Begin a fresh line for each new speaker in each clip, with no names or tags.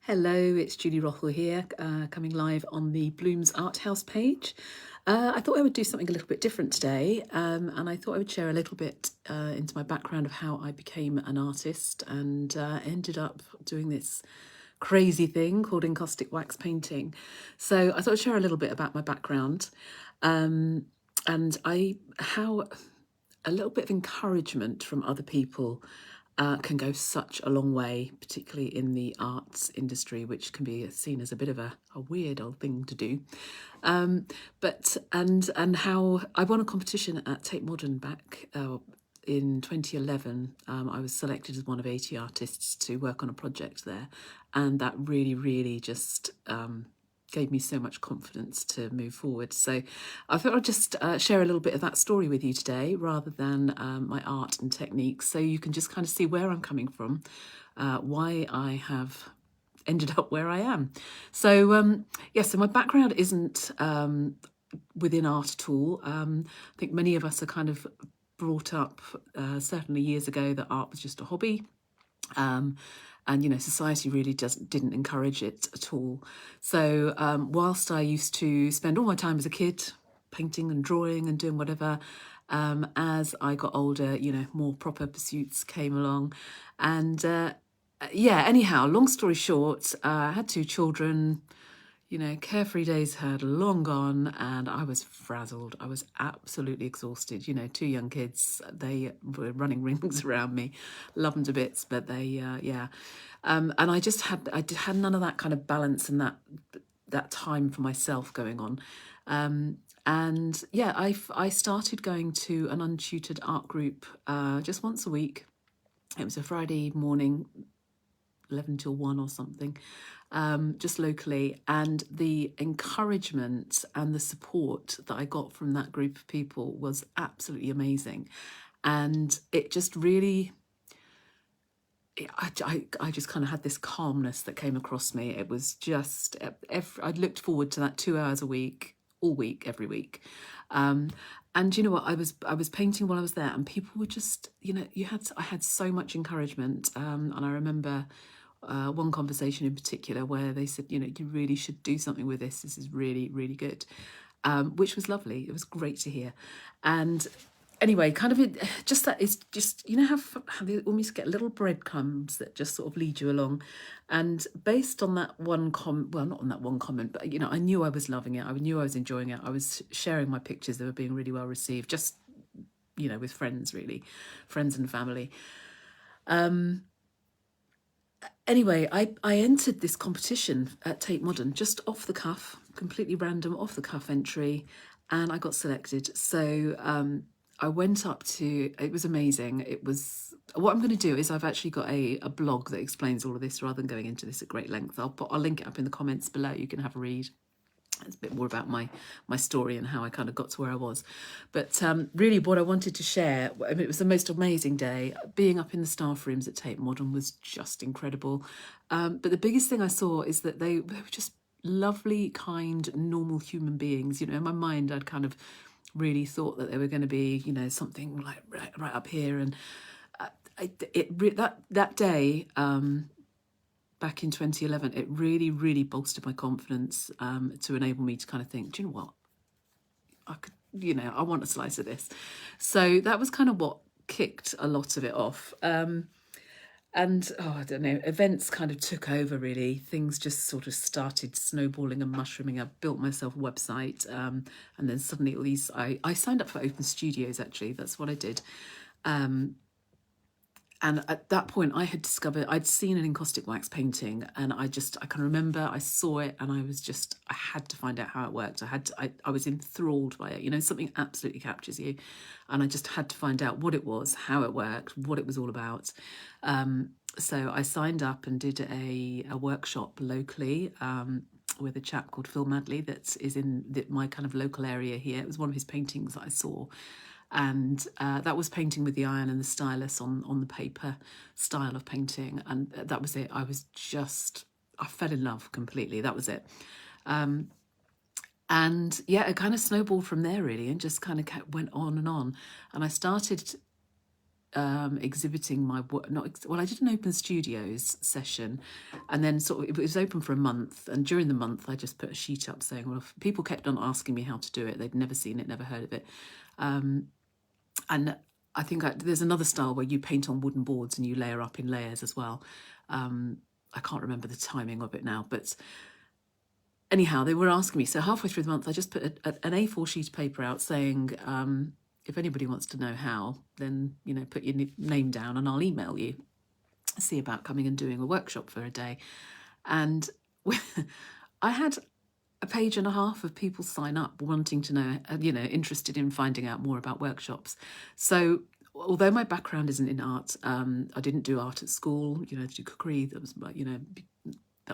Hello, it's Julie Rothwell here, coming live on the Bloomz Art House page. I thought I would do something a little bit different today, and I thought I would share a little bit into my background of how I became an artist and ended up doing this crazy thing called encaustic wax painting. So I thought I'd share a little bit about my background, and how a little bit of encouragement from other people can go such a long way, particularly in the arts industry, which can be seen as a bit of a weird old thing to do. But how I won a competition at Tate Modern back in 2011. I was selected as one of 80 artists to work on a project there, and that really just gave me so much confidence to move forward. So I thought I'd just share a little bit of that story with you today rather than my art and techniques, so you can just kind of see where I'm coming from, why I have ended up where I am. So so my background isn't within art at all. I think many of us are kind of brought up certainly years ago that art was just a hobby. And society really didn't encourage it at all. So whilst I used to spend all my time as a kid painting and drawing and doing whatever, as I got older, more proper pursuits came along. And anyhow, long story short, I had two children. Carefree days had long gone, and I was frazzled. I was absolutely exhausted. Two young kids, they were running rings around me. Love them to bits, but they, and I had none of that kind of balance and that time for myself going on. I started going to an untutored art group just once a week. It was a Friday morning, 11 till 1 or something, just locally. And the encouragement and the support that I got from that group of people was absolutely amazing. And it just really, I just kind of had this calmness that came across me. It was just, I looked forward to that 2 hours a week, all week, every week. And you know what? I was painting while I was there, and people were just, I had so much encouragement. And I remember one conversation in particular where they said, you really should do something with this. This is really good, which was lovely. It was great to hear. And anyway, kind of just that is just, how they almost get little breadcrumbs that just sort of lead you along. And based on that one comment, well, not on that one comment, but, I knew I was loving it. I knew I was enjoying it. I was sharing my pictures. They were being really well received, just, with friends, really, friends and family. Anyway, I entered this competition at Tate Modern just off the cuff, completely random, off the cuff entry, and I got selected. So I went up to, it was amazing. It was, what I'm going to do is I've actually got a blog that explains all of this rather than going into this at great length. I'll link it up in the comments below. You can have a read. It's a bit more about my story and how I kind of got to where I was. But really what I wanted to share, it was the most amazing day. Being up in the staff rooms at Tate Modern was just incredible. But the biggest thing I saw is that they were just lovely, kind, normal human beings. In my mind, I'd kind of really thought that they were going to be, something like right up here. And that day, back in 2011, it really bolstered my confidence to enable me to kind of think, do you know what? I could, I want a slice of this. So that was kind of what kicked a lot of it off. And I don't know, events kind of took over, really. Things just sort of started snowballing and mushrooming. I built myself a website, and then suddenly all these, I signed up for open studios, actually. That's what I did. And at that point, I had discovered, I'd seen an encaustic wax painting, and I can remember I saw it, and I had to find out how it worked. I was enthralled by it. Something absolutely captures you. And I just had to find out what it was, how it worked, what it was all about. So I signed up and did a workshop locally with a chap called Phil Madley that is in my kind of local area here. It was one of his paintings that I saw. And that was painting with the iron and the stylus on the paper style of painting. And that was it. I fell in love completely. That was it. And yeah, it kind of snowballed from there, really, and just kind of went on. And I started exhibiting my work. Well, I did an open studios session, and then sort of it was open for a month. And during the month, I just put a sheet up saying, well, if people kept on asking me how to do it, they'd never seen it, never heard of it. And I think there's another style where you paint on wooden boards and you layer up in layers as well. I can't remember the timing of it now, but anyhow, they were asking me. So halfway through the month, I just put an A4 sheet of paper out saying, if anybody wants to know how, then, put your name down and I'll email you. See about coming and doing a workshop for a day. And I had a page and a half of people sign up wanting to know, interested in finding out more about workshops. So although my background isn't in art, I didn't do art at school, to do cookery. That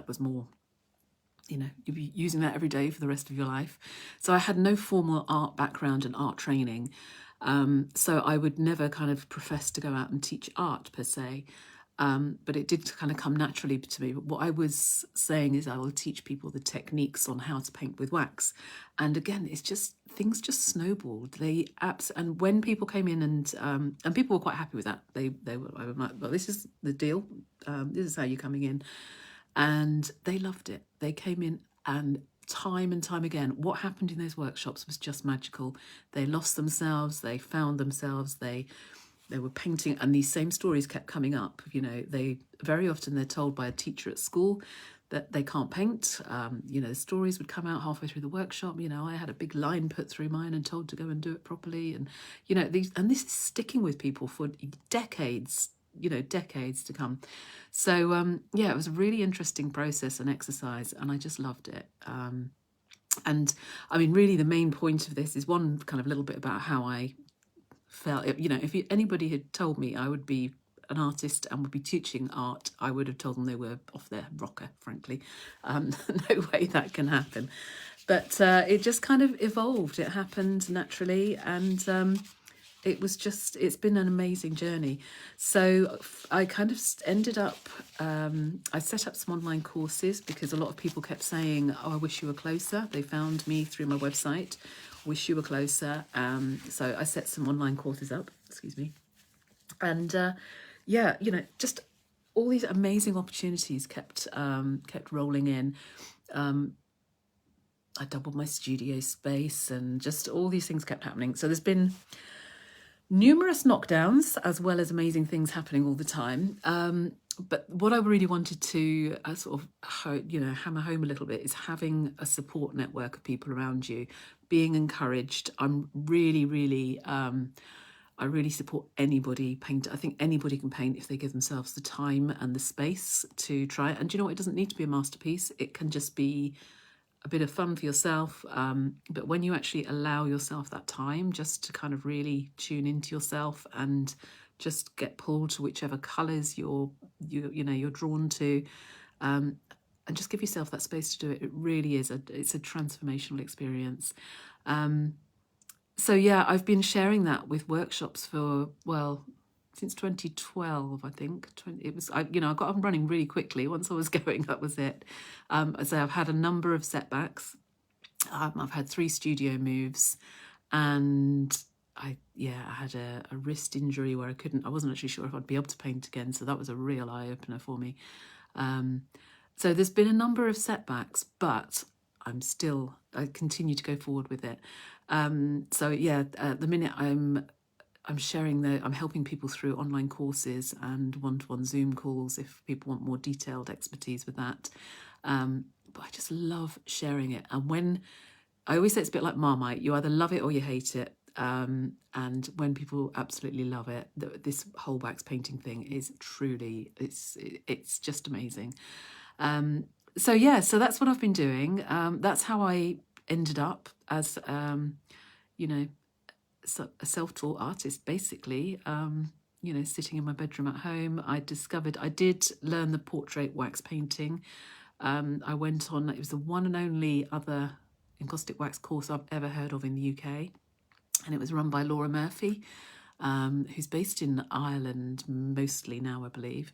was more, you'd be using that every day for the rest of your life. So I had no formal art background and art training. So I would never kind of profess to go out and teach art per se. But it did kind of come naturally to me. But what I was saying is I will teach people the techniques on how to paint with wax. And again, it's just, things just snowballed. And when people came in and people were quite happy with that. I was like, well, this is the deal. This is how you're coming in. And they loved it. They came in and time again, what happened in those workshops was just magical. They lost themselves. They found themselves. They were painting, and these same stories kept coming up. They very often they're told by a teacher at school that they can't paint. The stories would come out halfway through the workshop. I had a big line put through mine and told to go and do it properly. And this is sticking with people for decades. Decades to come. So it was a really interesting process and exercise, and I just loved it. And I mean, really, the main point of this is one kind of little bit about how I felt. If anybody had told me I would be an artist and would be teaching art, I would have told them they were off their rocker, frankly. No way that can happen. But it just kind of evolved. It happened naturally, and it's been an amazing journey. So I kind of ended up, I set up some online courses because a lot of people kept saying, oh, I wish you were closer. They found me through my website, wish you were closer. So I set some online courses up, and just all these amazing opportunities kept rolling in. I doubled my studio space, and just all these things kept happening. So there's been numerous knockdowns as well as amazing things happening all the time. But what I really wanted to hammer home a little bit is having a support network of people around you, being encouraged. I'm really, really, I really support anybody paint. I think anybody can paint if they give themselves the time and the space to try it. And do you know what? It doesn't need to be a masterpiece. It can just be a bit of fun for yourself, but when you actually allow yourself that time just to kind of really tune into yourself and just get pulled to whichever colours you're drawn to, and just give yourself that space to do it, it really is it's a transformational experience. I've been sharing that with workshops for since 2012, I think. I got up and running really quickly. Once I was going, that was it. So I've had a number of setbacks. I've had 3 studio moves, and I had a wrist injury where I wasn't actually sure if I'd be able to paint again. So that was a real eye opener for me. So there's been a number of setbacks, but I continue to go forward with it. At the minute I'm helping people through online courses and one-to-one Zoom calls if people want more detailed expertise with that. But I just love sharing it. And when I always say it's a bit like Marmite, you either love it or you hate it. And when people absolutely love it, this whole wax painting thing is truly, it's just amazing. So that's what I've been doing. That's how I ended up as, a self-taught artist, basically, sitting in my bedroom at home. I did learn the portrait wax painting. I went on, it was the one and only other encaustic wax course I've ever heard of in the UK. And it was run by Laura Murphy, who's based in Ireland mostly now, I believe.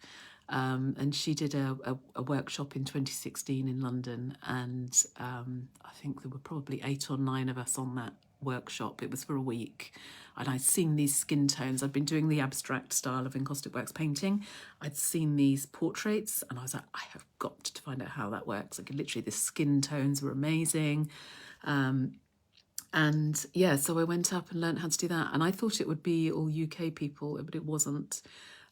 And she did a workshop in 2016 in London. And I think there were probably 8 or 9 of us on that workshop. It was for a week, and I'd seen these skin tones. I'd been doing the abstract style of encaustic wax painting. I'd seen these portraits, and I was like, I have got to find out how that works. Like, literally, the skin tones were amazing. And yeah, so I went up and learned how to do that. And I thought it would be all UK people, but it wasn't.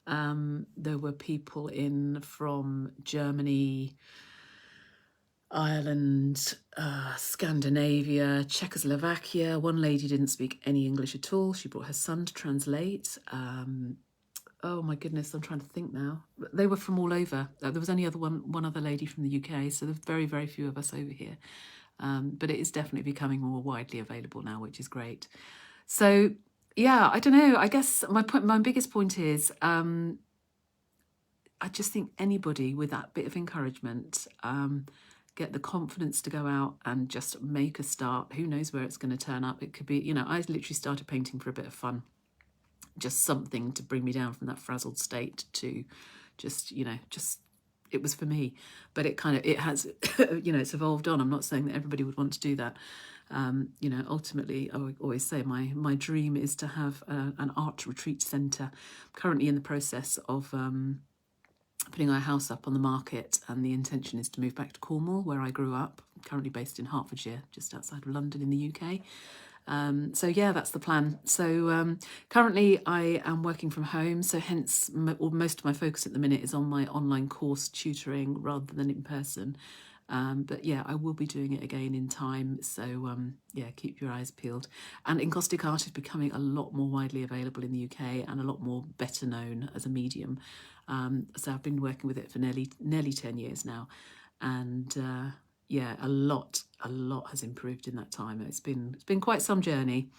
There were people in from Germany, Ireland, Scandinavia, Czechoslovakia. One lady didn't speak any English at all. She brought her son to translate. Oh my goodness, I'm trying to think now. They were from all over. There was only one other lady from the UK, so there's very, very few of us over here. But it is definitely becoming more widely available now, which is great. So yeah, I don't know. I guess my biggest point is, I just think anybody with that bit of encouragement, get the confidence to go out and just make a start. Who knows where it's going to turn up? It could be, I literally started painting for a bit of fun, just something to bring me down from that frazzled state to just, it was for me. But it has, it's evolved on. I'm not saying that everybody would want to do that. Ultimately, I always say my dream is to have an art retreat centre. I'm currently in the process of putting our house up on the market, and the intention is to move back to Cornwall, where I grew up. I'm currently based in Hertfordshire, just outside of London in the UK. So yeah, that's the plan. So currently I am working from home, so hence most of my focus at the minute is on my online course tutoring rather than in person. But yeah, I will be doing it again in time. So yeah, keep your eyes peeled. And encaustic art is becoming a lot more widely available in the UK and a lot more better known as a medium. So I've been working with it for nearly 10 years now. And yeah, a lot has improved in that time. It's been quite some journey.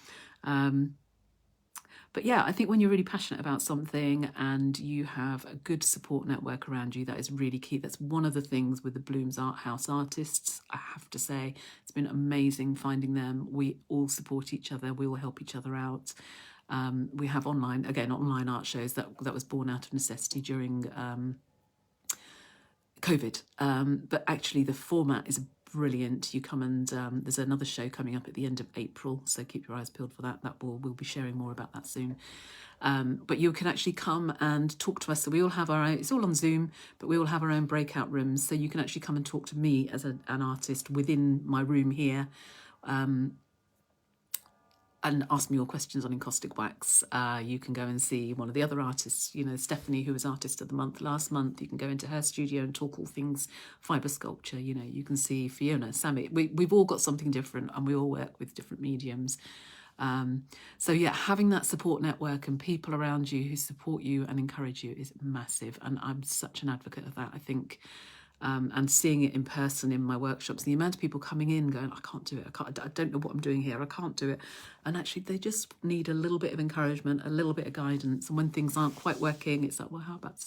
But yeah, I think when you're really passionate about something and you have a good support network around you, that is really key. That's one of the things with the Bloomz Art House artists, I have to say. It's been amazing finding them. We all support each other. We all help each other out. We have online art shows that was born out of necessity during COVID. But actually the format is brilliant. You come and there's another show coming up at the end of April, so keep your eyes peeled for that. We'll be sharing more about that soon. But you can actually come and talk to us. So we all have our own, it's all on Zoom, but we all have our own breakout rooms. So you can actually come and talk to me as an artist within my room here. And ask me your questions on encaustic wax. You can go and see one of the other artists, Stephanie, who was Artist of the Month last month. You can go into her studio and talk all things fibre sculpture. You can see Fiona, Sammy. We've all got something different, and we all work with different mediums. So yeah, having that support network and people around you who support you and encourage you is massive. And I'm such an advocate of that, I think. And seeing it in person in my workshops, the amount of people coming in going, I can't do it, I don't know what I'm doing here, I can't do it. And actually they just need a little bit of encouragement, a little bit of guidance. And when things aren't quite working, it's like, well, how about,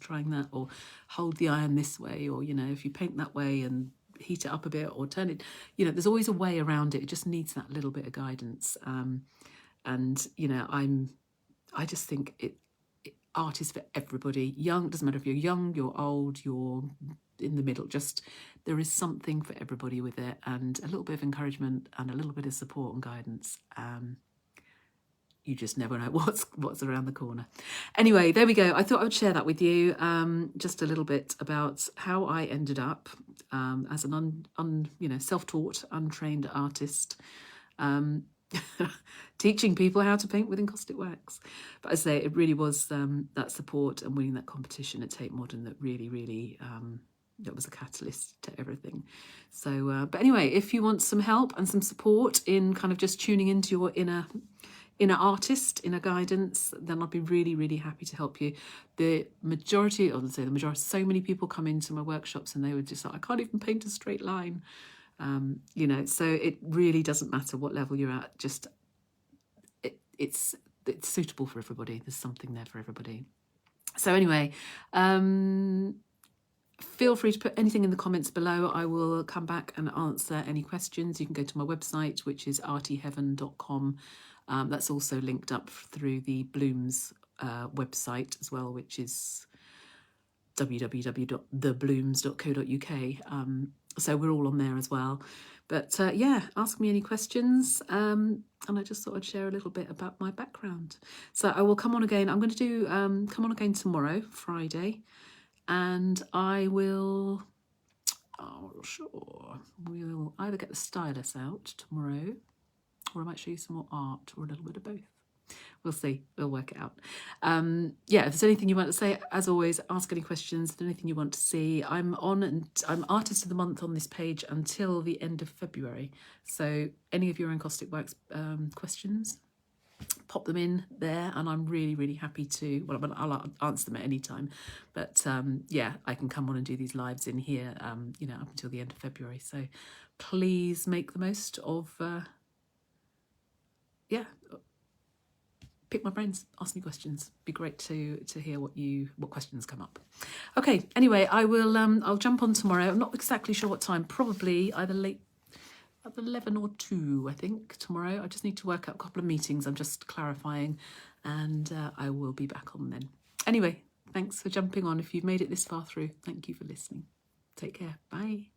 trying that, or hold the iron this way, or, if you paint that way and heat it up a bit or turn it, there's always a way around it. It just needs that little bit of guidance. And, I just think art is for everybody. Young, doesn't matter if you're young, you're old, you're in the middle, just there is something for everybody with it, and a little bit of encouragement and a little bit of support and guidance. You just never know what's around the corner. Anyway, there we go. I thought I would share that with you, just a little bit about how I ended up as an self-taught, untrained artist, teaching people how to paint with encaustic wax. But I say it really was that support and winning that competition at Tate Modern that really that was a catalyst to everything. So but anyway, if you want some help and some support in kind of just tuning into your inner artist, inner guidance, then I'd be really happy to help you. So many people come into my workshops and they were just like, I can't even paint a straight line. So it really doesn't matter what level you're at, just it's suitable for everybody. There's something there for everybody. So anyway, feel free to put anything in the comments below. I will come back and answer any questions. You can go to my website, which is artyheaven.com. That's also linked up through the Bloomz website as well, which is www.thebloomz.co.uk. So we're all on there as well. But yeah, ask me any questions. And I just thought I'd share a little bit about my background. So I will come on again. I'm going to do come on again tomorrow, Friday, and I will. Oh, sure. We'll either get the stylus out tomorrow, or I might show you some more art, or a little bit of both. We'll see. We'll work it out. Yeah, if there's anything you want to say, as always, ask any questions. If there's anything you want to see, I'm Artist of the Month on this page until the end of February. So any of your Encaustic Works questions, pop them in there, and I'm really, really happy to. Well, I'll answer them at any time. But yeah, I can come on and do these lives in here, you know, up until the end of February. So please make the most of. Yeah. Pick my brains, ask me questions. Be great to hear what questions come up. Okay, anyway, I'll jump on tomorrow. I'm not exactly sure what time, probably either late at 11 or 2, I think, tomorrow. I just need to work out a couple of meetings. I'm just clarifying, and I will be back on then. Anyway, thanks for jumping on. If you've made it this far through, thank you for listening. Take care. Bye.